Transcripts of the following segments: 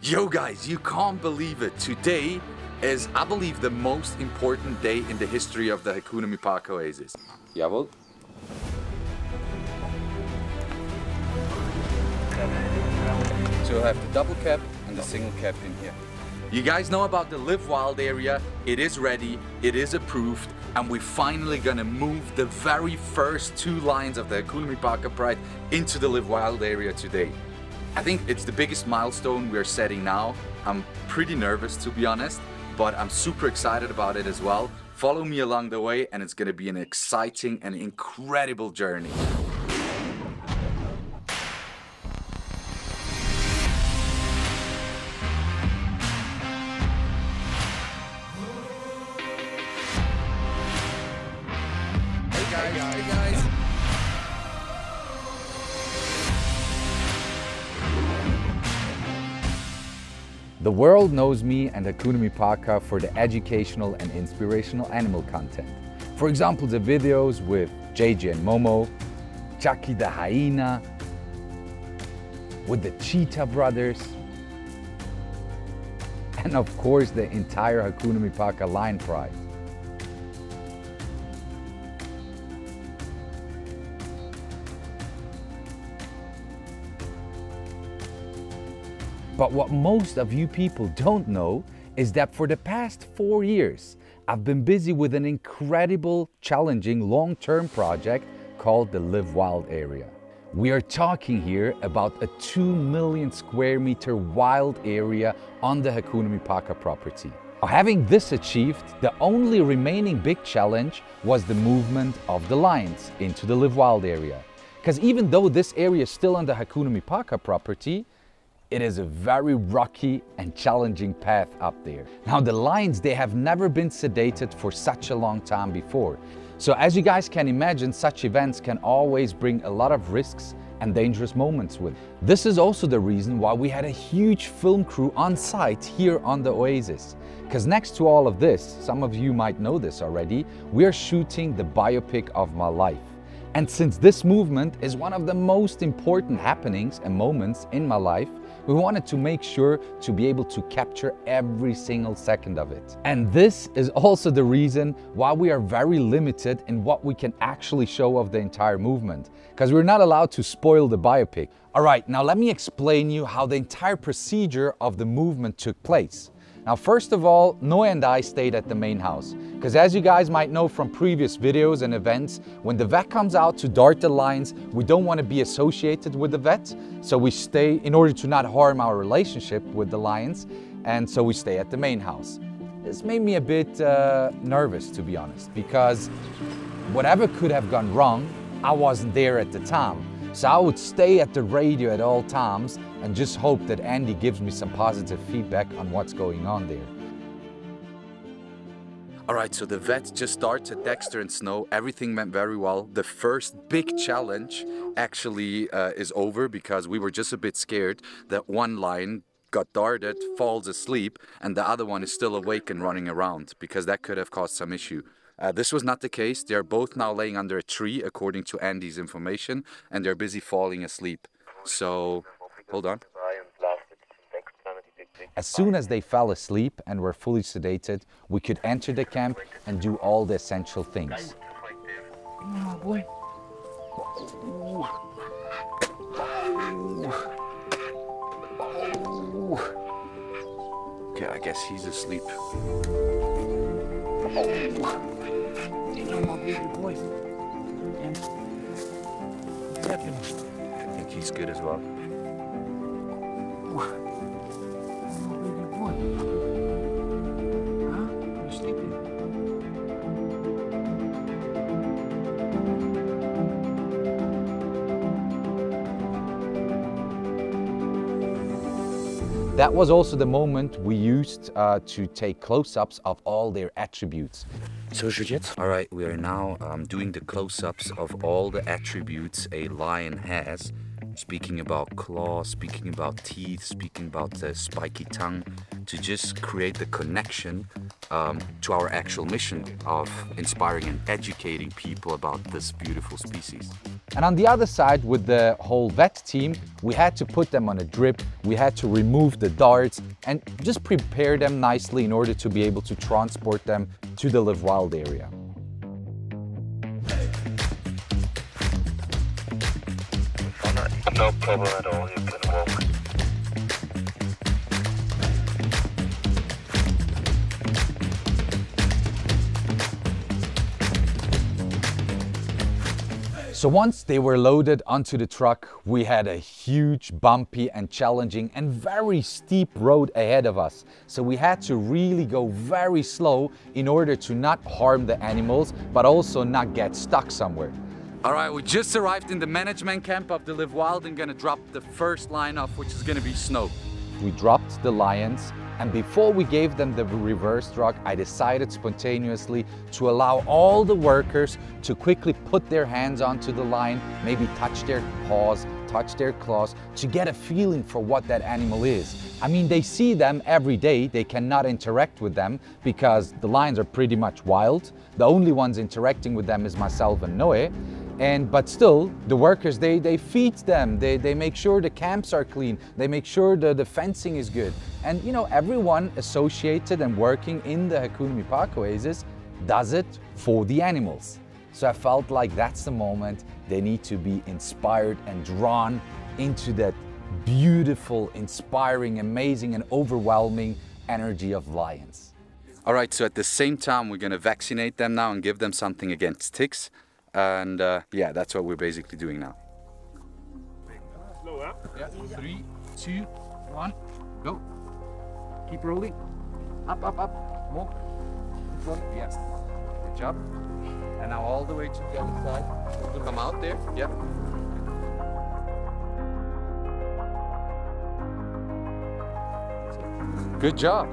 Yo guys, you can't believe it. Today is, I believe, the most important day in the history of the Hakuna Mipaka Oasis. Jawohl. So you'll have the double cap and the single cap in here. You guys know about the Live Wild area. It is ready, it is approved, and we're finally gonna move the very first 2 lines of the Hakuna Mipaka Pride into the Live Wild area today. I think it's the biggest milestone we're setting now. I'm pretty nervous, to be honest, but I'm super excited about it as well. Follow me along the way and it's gonna be an exciting and incredible journey. Hey guys. The world knows me and Hakuna Mipaka for the educational and inspirational animal content. For example, the videos with JJ and Momo, Chucky the hyena, with the Cheetah brothers, and of course the entire Hakuna Mipaka Lion Pride. But what most of you people don't know is that for the past 4 years, I've been busy with an incredible, challenging long-term project called the Live Wild area. We are talking here about a 2 million square meter wild area on the Hakuna Mipaka property. Having this achieved, the only remaining big challenge was the movement of the lions into the Live Wild area. Because even though this area is still on the Hakuna Mipaka property, it is a very rocky and challenging path up there. Now the lions, they have never been sedated for such a long time before. So as you guys can imagine, such events can always bring a lot of risks and dangerous moments with it. This is also the reason why we had a huge film crew on site here on the Oasis. Because next to all of this, some of you might know this already, we are shooting the biopic of my life. And since this movement is one of the most important happenings and moments in my life, we wanted to make sure to be able to capture every single second of it. And this is also the reason why we are very limited in what we can actually show of the entire movement, because we're not allowed to spoil the biopic. All right, now let me explain you how the entire procedure of the movement took place. Now, first of all, Noe and I stayed at the main house, because as you guys might know from previous videos and events, when the vet comes out to dart the lions, we don't want to be associated with the vet, so we stay in order to not harm our relationship with the lions, and so we stay at the main house. This made me a bit nervous, to be honest, because whatever could have gone wrong, I wasn't there at the time. So I would stay at the radio at all times and just hope that Andy gives me some positive feedback on what's going on there. All right, so the vet just started Dexter and Snow. Everything went very well. The first big challenge actually is over, because we were just a bit scared that one lion got darted, falls asleep, and the other one is still awake and running around, because that could have caused some issue. This was not the case. They're both now laying under a tree, according to Andy's information, and they're busy falling asleep. So, hold on. As soon as they fell asleep and were fully sedated, we could enter the camp and do all the essential things. Oh boy. Okay, I guess he's asleep. I think he's good as well. That was also the moment we used to take close-ups of all their attributes. All right, we are now doing the close-ups of all the attributes a lion has. Speaking about claws, speaking about teeth, speaking about the spiky tongue, to just create the connection to our actual mission of inspiring and educating people about this beautiful species. And on the other side, with the whole vet team, we had to put them on a drip, we had to remove the darts and just prepare them nicely in order to be able to transport them to the Live Wild area. No problem at all, you can walk. So once they were loaded onto the truck, we had a huge, bumpy and challenging and very steep road ahead of us. So we had to really go very slow in order to not harm the animals, but also not get stuck somewhere. All right, we just arrived in the management camp of the Live Wild and gonna drop the first line off, which is gonna be snow. We dropped the lions, and before we gave them the reverse drug, I decided spontaneously to allow all the workers to quickly put their hands onto the lion, maybe touch their paws, touch their claws, to get a feeling for what that animal is. I mean, they see them every day, they cannot interact with them because the lions are pretty much wild. The only ones interacting with them is myself and Noe. But still, the workers, they feed them, they make sure the camps are clean, they make sure the fencing is good. And you know, everyone associated and working in the Hakuna Park Oasis does it for the animals. So I felt like that's the moment they need to be inspired and drawn into that beautiful, inspiring, amazing and overwhelming energy of lions. All right, so at the same time, we're gonna vaccinate them now and give them something against ticks. And yeah, that's what we're basically doing now. Slow up. Yeah, 3, 2, 1, go. Keep rolling. Up, up, up. More. Yes. Good job. And now all the way to the other side. Come out there. Yep. Good job.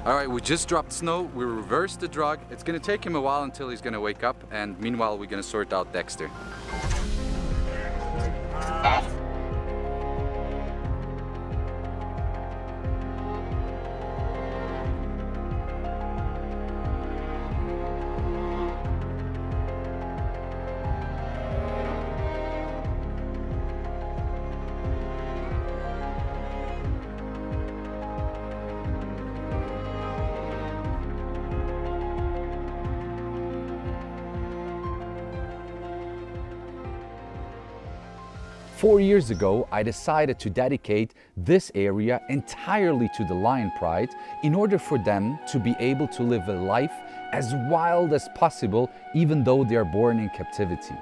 All right, we just dropped snow, we reversed the drug. It's gonna take him a while until he's gonna wake up, and meanwhile we're gonna sort out Dexter. 4 years ago, I decided to dedicate this area entirely to the lion pride in order for them to be able to live a life as wild as possible, even though they are born in captivity.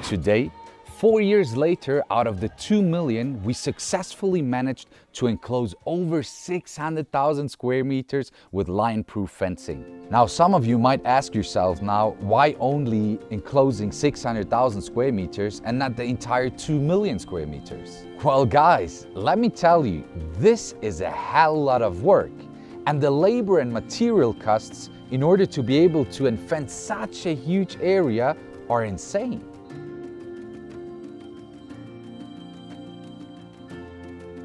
Today, 4 years later, out of the 2 million, we successfully managed to enclose over 600,000 square meters with lion-proof fencing. Now, some of you might ask yourself now, why only enclosing 600,000 square meters and not the entire 2 million square meters? Well, guys, let me tell you, this is a hell lot of work. And the labor and material costs in order to be able to fence such a huge area are insane.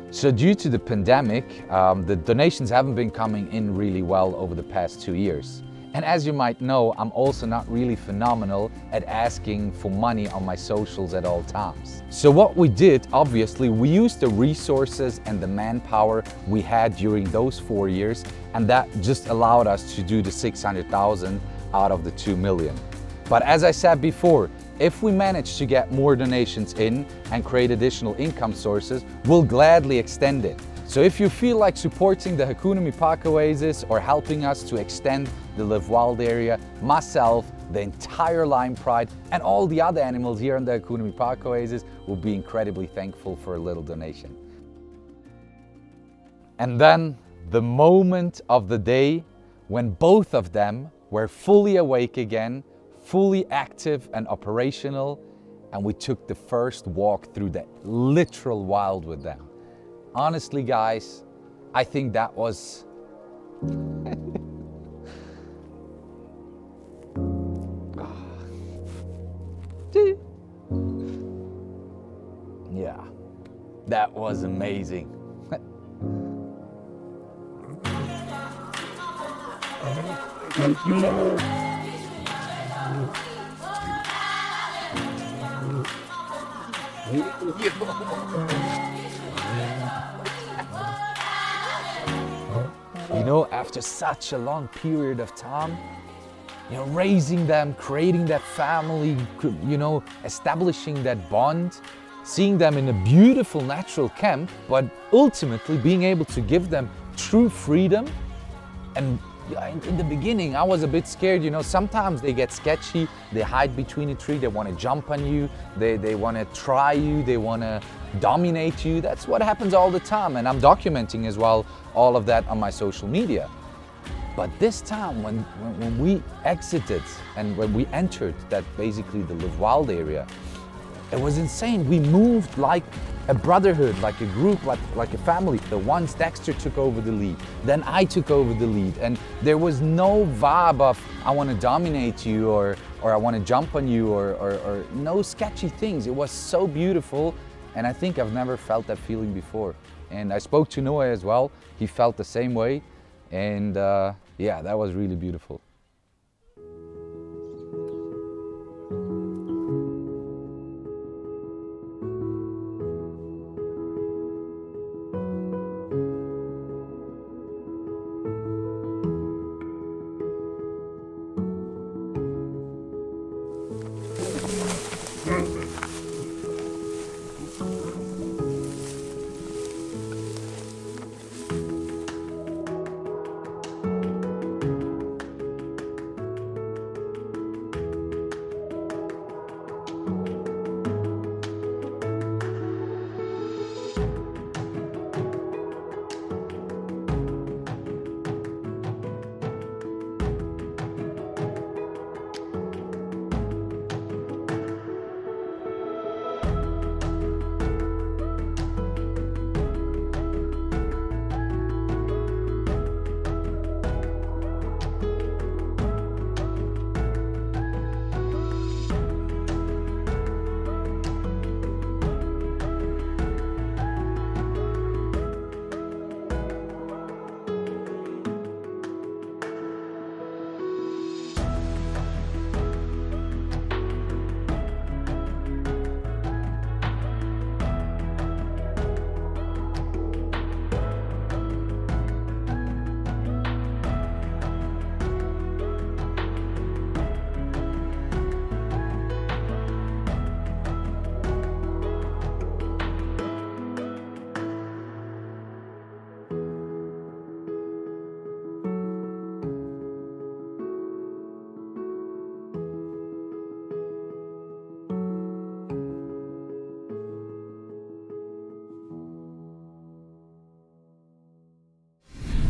So due to the pandemic, the donations haven't been coming in really well over the past 2 years. And as you might know, I'm also not really phenomenal at asking for money on my socials at all times. So what we did, obviously, we used the resources and the manpower we had during those 4 years, and that just allowed us to do the 600,000 out of the 2 million. But as I said before, if we manage to get more donations in and create additional income sources, we'll gladly extend it. So if you feel like supporting the Hakuna Park Oasis or helping us to extend the Live Wild area, myself, the entire Lion Pride and all the other animals here in the Hakuna Park Oasis will be incredibly thankful for a little donation. And then the moment of the day when both of them were fully awake again, fully active and operational, and we took the first walk through the literal wild with them. Honestly, guys, I think that was yeah. That was amazing. You know, after such a long period of time, you know, raising them, creating that family, you know, establishing that bond, seeing them in a beautiful natural camp, but ultimately being able to give them true freedom. And in the beginning, I was a bit scared, you know, sometimes they get sketchy, they hide between a tree, they want to jump on you, they want to try you, they want to dominate you. That's what happens all the time, and I'm documenting as well all of that on my social media. But this time, when we exited and when we entered that basically the Live Wild area, it was insane. We moved like a brotherhood, like a group, like a family. Once Dexter took over the lead, then I took over the lead, and there was no vibe of I want to dominate you or I want to jump on you or no sketchy things. It was so beautiful, and I think I've never felt that feeling before. And I spoke to Noah as well. He felt the same way, and yeah, that was really beautiful.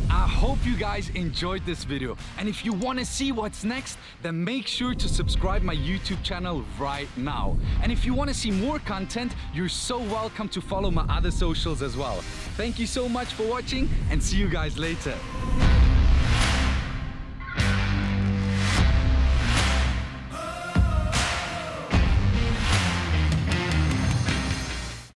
I hope you guys enjoyed this video, and if you want to see what's next, then make sure to subscribe my YouTube channel right now. And if you want to see more content, you're so welcome to follow my other socials as well. Thank you so much for watching, and see you guys later.